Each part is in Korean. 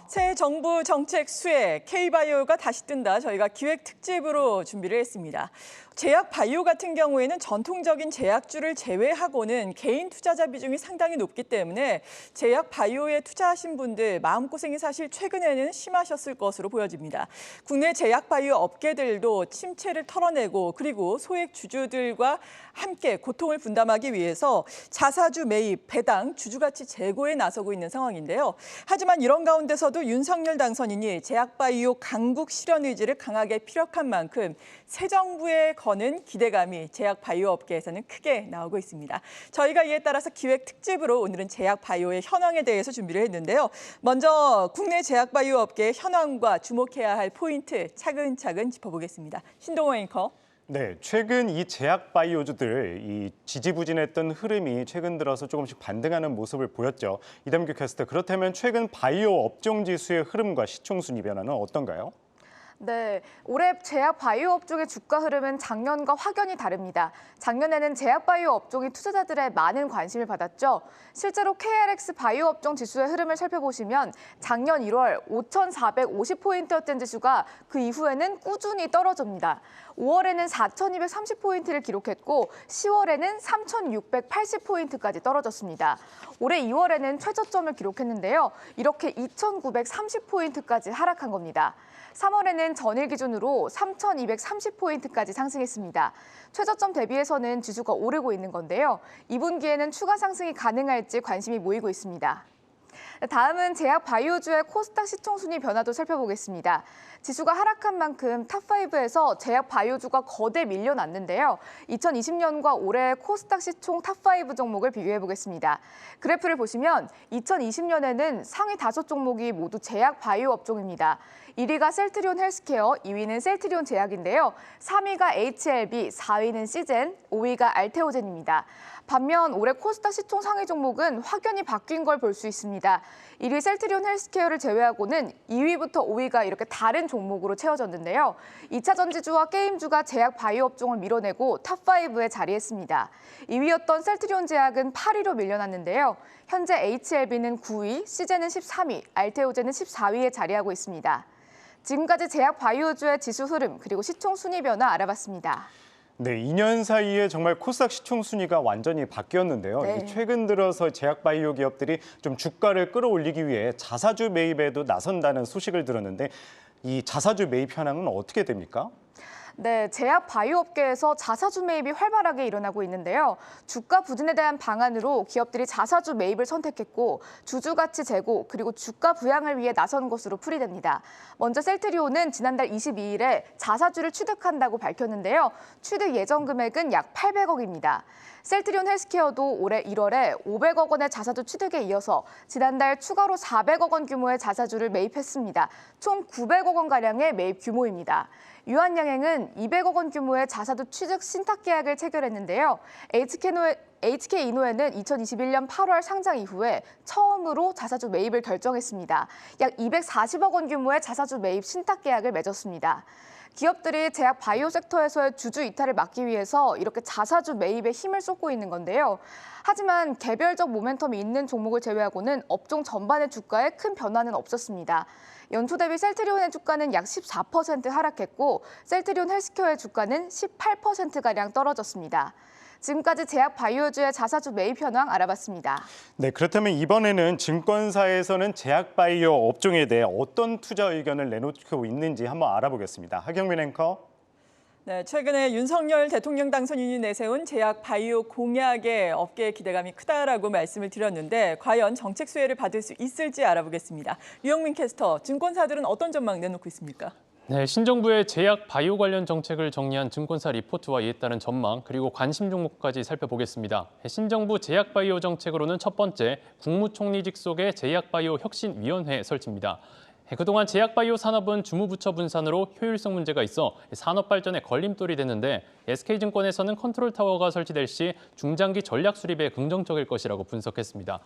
새 정부 정책 수혜, K바이오가 다시 뜬다. 저희가 기획 특집으로 준비를 했습니다. 제약 바이오 같은 경우에는 전통적인 제약주를 제외하고는 개인 투자자 비중이 상당히 높기 때문에 제약 바이오에 투자하신 분들 마음고생이 사실 최근에는 심하셨을 것으로 보여집니다. 국내 제약 바이오 업계들도 침체를 털어내고 그리고 소액 주주들과 함께 고통을 분담하기 위해서 자사주 매입, 배당, 주주가치 제고에 나서고 있는 상황인데요. 하지만 이런 가운데서도 윤석열 당선인이 제약 바이오 강국 실현 의지를 강하게 피력한 만큼 새 정부에 거는 기대감이 제약 바이오 업계에서는 크게 나오고 있습니다. 저희가 이에 따라서 기획 특집으로 오늘은 제약 바이오의 현황에 대해서 준비를 했는데요. 먼저 국내 제약 바이오 업계의 현황과 주목해야 할 포인트 차근차근 짚어보겠습니다. 신동호 앵커. 네, 최근 이 제약 바이오주들 이 지지부진했던 흐름이 최근 들어서 조금씩 반등하는 모습을 보였죠. 이담규 캐스터, 그렇다면 최근 바이오 업종 지수의 흐름과 시총 순위 변화는 어떤가요? 네, 올해 제약 바이오 업종의 주가 흐름은 작년과 확연히 다릅니다. 작년에는 제약 바이오 업종이 투자자들의 많은 관심을 받았죠. 실제로 KRX 바이오 업종 지수의 흐름을 살펴보시면 작년 1월 5,450포인트였던 지수가 그 이후에는 꾸준히 떨어집니다. 5월에는 4,230포인트를 기록했고 10월에는 3,680포인트까지 떨어졌습니다. 올해 2월에는 최저점을 기록했는데요. 이렇게 2,930포인트까지 하락한 겁니다. 3월에는 전일 기준으로 3,230포인트까지 상승했습니다. 최저점 대비해서는 지수가 오르고 있는 건데요. 2분기에는 추가 상승이 가능할지 관심이 모이고 있습니다. 다음은 제약 바이오주의 코스닥 시총 순위 변화도 살펴보겠습니다. 지수가 하락한 만큼 탑5에서 제약 바이오주가 거대 밀려났는데요. 2020년과 올해 코스닥 시총 탑5 종목을 비교해보겠습니다. 그래프를 보시면 2020년에는 상위 5종목이 모두 제약 바이오 업종입니다. 1위가 셀트리온 헬스케어, 2위는 셀트리온 제약인데요. 3위가 HLB, 4위는 시젠, 5위가 알테오젠입니다. 반면 올해 코스닥 시총 상위 종목은 확연히 바뀐 걸 볼 수 있습니다. 1위 셀트리온 헬스케어를 제외하고는 2위부터 5위가 이렇게 다른 종목으로 채워졌는데요. 2차 전지주와 게임주가 제약 바이오 업종을 밀어내고 탑5에 자리했습니다. 2위였던 셀트리온 제약은 8위로 밀려났는데요. 현재 HLB는 9위, 시젠은 13위, 알테오젠은 14위에 자리하고 있습니다. 지금까지 제약 바이오주의 지수 흐름 그리고 시총 순위 변화 알아봤습니다. 네, 2년 사이에 정말 코스닥 시총 순위가 완전히 바뀌었는데요. 네. 최근 들어서 제약 바이오 기업들이 좀 주가를 끌어올리기 위해 자사주 매입에도 나선다는 소식을 들었는데 이 자사주 매입 현황은 어떻게 됩니까? 네, 제약 바이오 업계에서 자사주 매입이 활발하게 일어나고 있는데요. 주가 부진에 대한 방안으로 기업들이 자사주 매입을 선택했고 주주 가치 제고 그리고 주가 부양을 위해 나선 것으로 풀이됩니다. 먼저 셀트리온은 지난달 22일에 자사주를 취득한다고 밝혔는데요. 취득 예정 금액은 약 800억입니다. 셀트리온 헬스케어도 올해 1월에 500억 원의 자사주 취득에 이어서 지난달 추가로 400억 원 규모의 자사주를 매입했습니다. 총 900억 원가량의 매입 규모입니다. 유한양행은 200억 원 규모의 자사주 취득 신탁 계약을 체결했는데요. HK이노엔은 2021년 8월 상장 이후에 처음으로 자사주 매입을 결정했습니다. 약 240억 원 규모의 자사주 매입 신탁 계약을 맺었습니다. 기업들이 제약 바이오 섹터에서의 주주 이탈을 막기 위해서 이렇게 자사주 매입에 힘을 쏟고 있는 건데요. 하지만 개별적 모멘텀이 있는 종목을 제외하고는 업종 전반의 주가에 큰 변화는 없었습니다. 연초 대비 셀트리온의 주가는 약 14% 하락했고 셀트리온 헬스케어의 주가는 18%가량 떨어졌습니다. 지금까지 제약 바이오주의 자사주 매입 현황 알아봤습니다. 네, 그렇다면 이번에는 증권사에서는 제약 바이오 업종에 대해 어떤 투자 의견을 내놓고 있는지 한번 알아보겠습니다. 하경민 앵커. 네, 최근에 윤석열 대통령 당선인이 내세운 제약 바이오 공약에 업계의 기대감이 크다라고 말씀을 드렸는데 과연 정책 수혜를 받을 수 있을지 알아보겠습니다. 유영민 캐스터, 증권사들은 어떤 전망 내놓고 있습니까? 네, 신정부의 제약 바이오 관련 정책을 정리한 증권사 리포트와 이에 따른 전망 그리고 관심 종목까지 살펴보겠습니다. 신정부 제약 바이오 정책으로는 첫 번째, 국무총리 직속의 제약 바이오 혁신위원회 설치입니다. 그동안 제약 바이오 산업은 주무부처 분산으로 효율성 문제가 있어 산업 발전에 걸림돌이 됐는데 SK증권에서는 컨트롤 타워가 설치될 시 중장기 전략 수립에 긍정적일 것이라고 분석했습니다.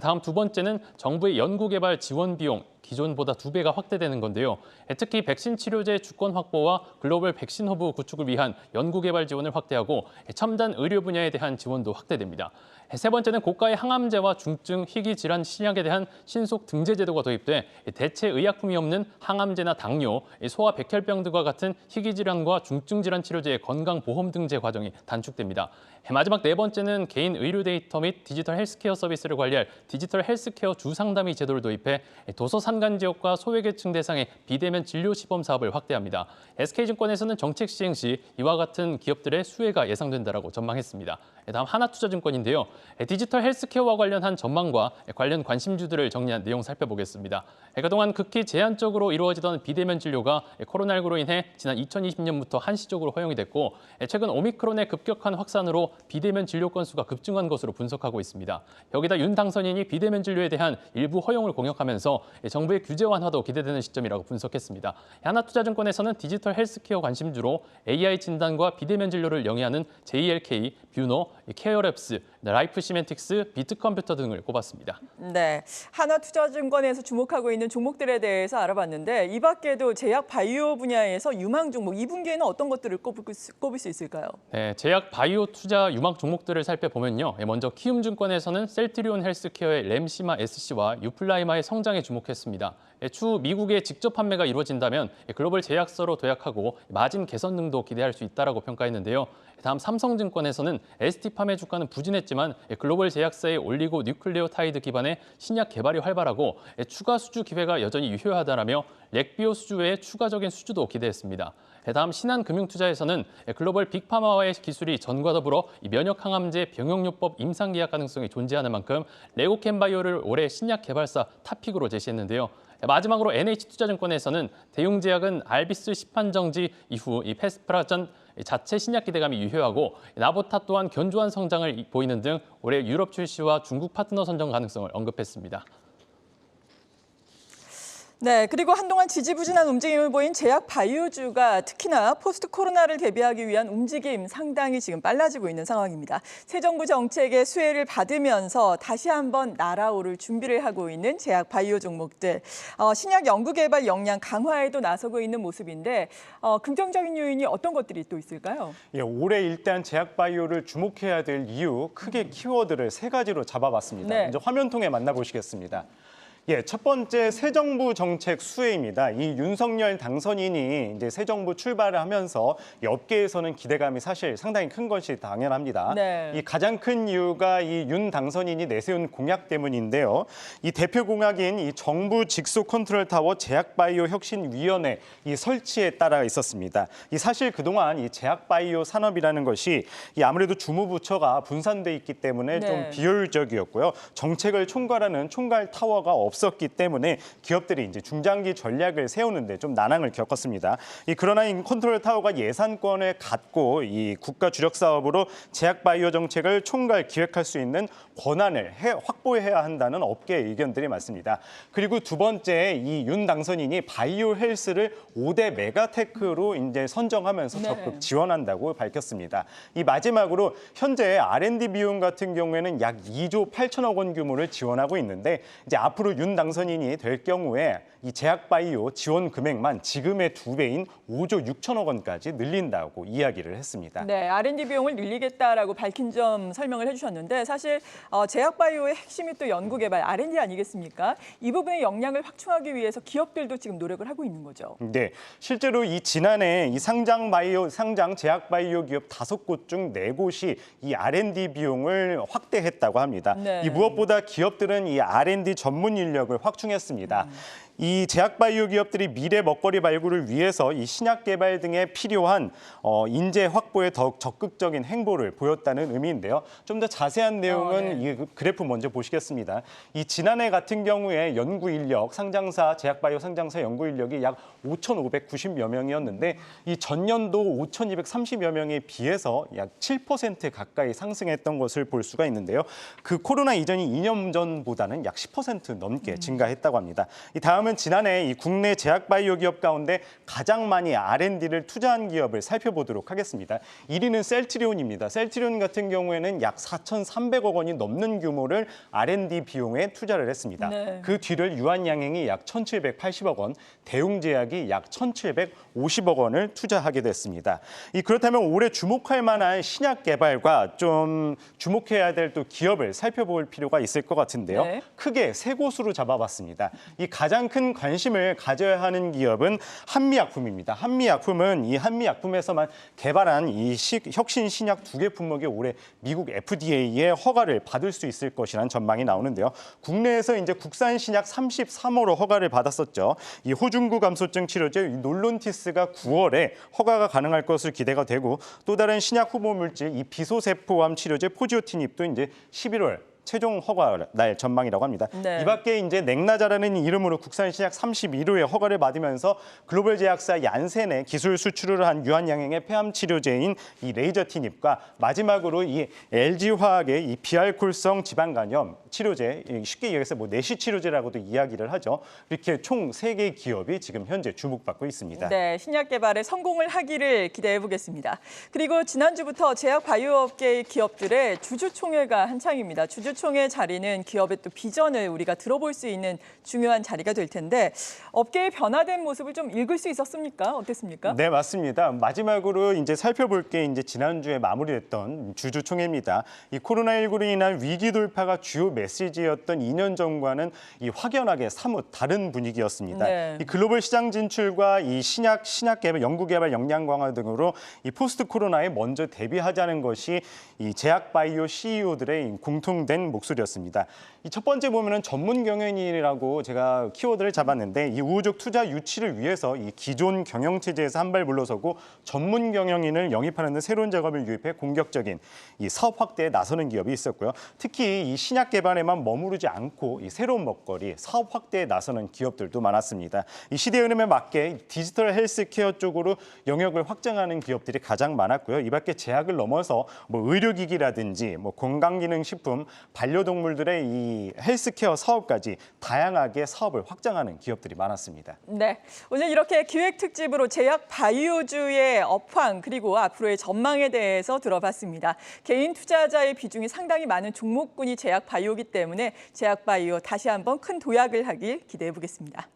다음 두 번째는 정부의 연구개발 지원 비용, 기존보다 2배가 확대되는 건데요. 특히 백신 치료제 주권 확보와 글로벌 백신 허브 구축을 위한 연구개발 지원을 확대하고 첨단 의료 분야에 대한 지원도 확대됩니다. 세 번째는 고가의 항암제와 중증 희귀 질환 신약에 대한 신속 등재 제도가 도입돼 대체 의약품이 없는 항암제나 당뇨, 소아 백혈병 등과 같은 희귀 질환과 중증 질환 치료제의 건강 보험 등재 과정이 단축됩니다. 마지막 네 번째는 개인 의료 데이터 및 디지털 헬스케어 서비스를 관리할 디지털 헬스케어 주상담의 제도를 도입해 도서 산간 지역과 소외계층 대상의 비대면 진료 시범 사업을 확대합니다. SK증권에서는 정책 시행 시 이와 같은 기업들의 수혜가 예상된다라고 전망했습니다. 다음 하나투자증권인데요. 디지털 헬스케어와 관련한 전망과 관련 관심주들을 정리한 내용 살펴보겠습니다. 그동안 극히 제한적으로 이루어지던 비대면 진료가 코로나19로 인해 지난 2020년부터 한시적으로 허용이 됐고 최근 오미크론의 급격한 확산으로 비대면 진료 건수가 급증한 것으로 분석하고 있습니다. 여기다 윤 당선인이 비대면 진료에 대한 일부 허용을 공약하면서 정부의 규제 완화도 기대되는 시점이라고 분석했습니다. 하나투자증권에서는 디지털 헬스케어 관심주로 AI 진단과 비대면 진료를 영위하는 JLK, 뷰노, 케어랩스, 라이프 시멘틱스, 비트컴퓨터 등을 꼽았습니다. 네, 하나투자증권에서 주목하고 있는 종목들에 대해서 알아봤는데 이 밖에도 제약 바이오 분야에서 유망 종목 2분기에는 어떤 것들을 꼽을 수 있을까요? 네, 제약 바이오 투자 유망 종목들을 살펴보면요. 먼저 키움증권에서는 셀트리온 헬스케어의 램시마 SC와 유플라이마의 성장에 주목했습니다. 추후 미국의 직접 판매가 이루어진다면 글로벌 제약사로 도약하고 마진 개선 등도 기대할 수 있다라고 평가했는데요. 다음 삼성증권에서는 ST팜의 주가는 부진했지만 글로벌 제약사의 올리고 뉴클레오타이드 기반의 신약 개발이 활발하고 추가 수주 기회가 여전히 유효하다라며 렉비오 수주 외에 추가적인 수주도 기대했습니다. 다음 신한금융투자에서는 글로벌 빅파마와의 기술이 전과 더불어 면역 항암제 병용요법 임상 계약 가능성이 존재하는 만큼 레고캠바이오를 올해 신약 개발사 탑픽으로 제시했는데요. 마지막으로 NH투자증권에서는 대웅제약은 알비스 시판 정지 이후 이 페스프라전 자체 신약 기대감이 유효하고 나보타 또한 견조한 성장을 보이는 등 올해 유럽 출시와 중국 파트너 선정 가능성을 언급했습니다. 네, 그리고 한동안 지지부진한 움직임을 보인 제약 바이오주가 특히나 포스트 코로나를 대비하기 위한 움직임 상당히 지금 빨라지고 있는 상황입니다. 새 정부 정책의 수혜를 받으면서 다시 한번 날아오를 준비를 하고 있는 제약 바이오 종목들. 신약 연구개발 역량 강화에도 나서고 있는 모습인데 긍정적인 요인이 어떤 것들이 또 있을까요? 예, 올해 일단 제약 바이오를 주목해야 될 이유 크게 키워드를 세 가지로 잡아봤습니다. 네. 먼저 화면 통해 만나보시겠습니다. 예, 첫 번째 새 정부 정책 수혜입니다. 이 윤석열 당선인이 이제 새 정부 출발을 하면서 업계에서는 기대감이 사실 상당히 큰 것이 당연합니다. 네. 이 가장 큰 이유가 이 윤 당선인이 내세운 공약 때문인데요. 이 대표 공약인 이 정부 직속 컨트롤 타워 제약바이오 혁신위원회 이 설치에 따라 있었습니다. 이 사실 그동안 이 제약바이오 산업이라는 것이 이 아무래도 주무부처가 분산돼 있기 때문에 네. 좀 비효율적이었고요. 정책을 총괄하는 총괄 타워가 없었기 때문에 기업들이 이제 중장기 전략을 세우는데 좀 난항을 겪었습니다. 그러나 이 컨트롤 타워가 예산권을 갖고 이 국가 주력 사업으로 제약 바이오 정책을 총괄 기획할 수 있는 권한을 확보해야 한다는 업계 의견들이 많습니다. 그리고 두 번째 이 윤 당선인이 바이오 헬스를 5대 메가테크로 이제 선정하면서 적극 지원한다고 밝혔습니다. 이 마지막으로 현재 R&D 비용 같은 경우에는 약 2조 8천억 원 규모를 지원하고 있는데 이제 앞으로 윤 당선인이 될 경우에 이 제약바이오 지원 금액만 지금의 2배인 5조 6천억 원까지 늘린다고 이야기를 했습니다. 네, R&D 비용을 늘리겠다라고 밝힌 점 설명을 해주셨는데 사실 제약바이오의 핵심이 또 연구개발, R&D 아니겠습니까? 이 부분의 역량을 확충하기 위해서 기업들도 지금 노력을 하고 있는 거죠. 네, 실제로 이 지난해 이 상장 제약바이오 기업 5곳 중 4곳이 이 R&D 비용을 확대했다고 합니다. 네. 이 무엇보다 기업들은 이 R&D 전문 인력을 확충했습니다. 이 제약바이오 기업들이 미래 먹거리 발굴을 위해서 이 신약 개발 등에 필요한 인재 확보에 더욱 적극적인 행보를 보였다는 의미인데요. 좀 더 자세한 내용은 이 그래프 먼저 보시겠습니다. 이 지난해 같은 경우에 연구 인력, 제약바이오 상장사 연구 인력이 약 5,590여 명이었는데 이 전년도 5,230여 명에 비해서 약 7% 가까이 상승했던 것을 볼 수가 있는데요. 그 코로나 이전인 2년 전보다는 약 10% 넘게 증가했다고 합니다. 이 다음은 다음은 지난해 이 국내 제약바이오 기업 가운데 가장 많이 R&D를 투자한 기업을 살펴보도록 하겠습니다. 1위는 셀트리온입니다. 셀트리온 같은 경우에는 약 4,300억 원이 넘는 규모를 R&D 비용에 투자를 했습니다. 네. 그 뒤를 유한양행이 약 1,780억 원, 대웅제약이 약 1,750억 원을 투자하게 됐습니다. 그렇다면 올해 주목할 만한 신약 개발과 좀 주목해야 될 또 기업을 살펴볼 필요가 있을 것 같은데요. 네. 크게 세 곳으로 잡아봤습니다. 이 가장 큰 관심을 가져야 하는 기업은 한미약품입니다. 한미약품은 이 한미약품에서만 개발한 이 혁신 신약 2개 품목이 올해 미국 FDA의 허가를 받을 수 있을 것이라는 전망이 나오는데요. 국내에서 이제 국산 신약 33호로 허가를 받았었죠. 이 호중구 감소증 치료제 놀론티스가 9월에 허가가 가능할 것으로 기대가 되고 또 다른 신약 후보 물질 이 비소세포암 치료제 포지오티닙도 이제 11월 최종 허가 날 전망이라고 합니다. 네. 이 밖에 이제 넥나자라는 이름으로 국산 신약 31호의 허가를 받으면서 글로벌 제약사 얀센의 기술 수출을 한 유한양행의 폐암 치료제인 이 레이저티닙과 마지막으로 이 LG화학의 이 비알코올성 지방간염 치료제, 쉽게 얘기해서 뭐 내시 치료제라고도 이야기를 하죠. 이렇게 총 3개의 기업이 지금 현재 주목받고 있습니다. 네, 신약 개발에 성공을 하기를 기대해 보겠습니다. 그리고 지난주부터 제약 바이오업계의 기업들의 주주총회가 한창입니다. 주주총회 자리는 기업의 또 비전을 우리가 들어볼 수 있는 중요한 자리가 될 텐데 업계의 변화된 모습을 좀 읽을 수 있었습니까? 어땠습니까? 네, 맞습니다. 마지막으로 이제 살펴볼 게 이제 지난주에 마무리됐던 주주총회입니다. 이 코로나19로 인한 위기 돌파가 주요 메시지였던 2년 전과는 이 확연하게 사뭇 다른 분위기였습니다. 네. 이 글로벌 시장 진출과 이 신약 개발, 연구 개발 역량 강화 등으로 이 포스트 코로나에 먼저 대비하자는 것이 이 제약 바이오 CEO들의 공통된 목소리였습니다. 이 첫 번째 보면은 전문 경영인이라고 제가 키워드를 잡았는데 이 우호적 투자 유치를 위해서 이 기존 경영 체제에서 한 발 물러서고 전문 경영인을 영입하는 등 새로운 작업을 유입해 공격적인 이 사업 확대에 나서는 기업이 있었고요. 특히 이 신약 개발에만 머무르지 않고 이 새로운 먹거리, 사업 확대에 나서는 기업들도 많았습니다. 이 시대 흐름에 맞게 디지털 헬스케어 쪽으로 영역을 확장하는 기업들이 가장 많았고요. 이 밖에 제약을 넘어서 뭐 의료기기라든지 뭐 건강기능식품, 반려동물들의 이 헬스케어 사업까지 다양하게 사업을 확장하는 기업들이 많았습니다. 네, 오늘 이렇게 기획 특집으로 제약 바이오주의 업황 그리고 앞으로의 전망에 대해서 들어봤습니다. 개인 투자자의 비중이 상당히 많은 종목군이 제약 바이오이기 때문에 제약 바이오 다시 한번 큰 도약을 하길 기대해 보겠습니다.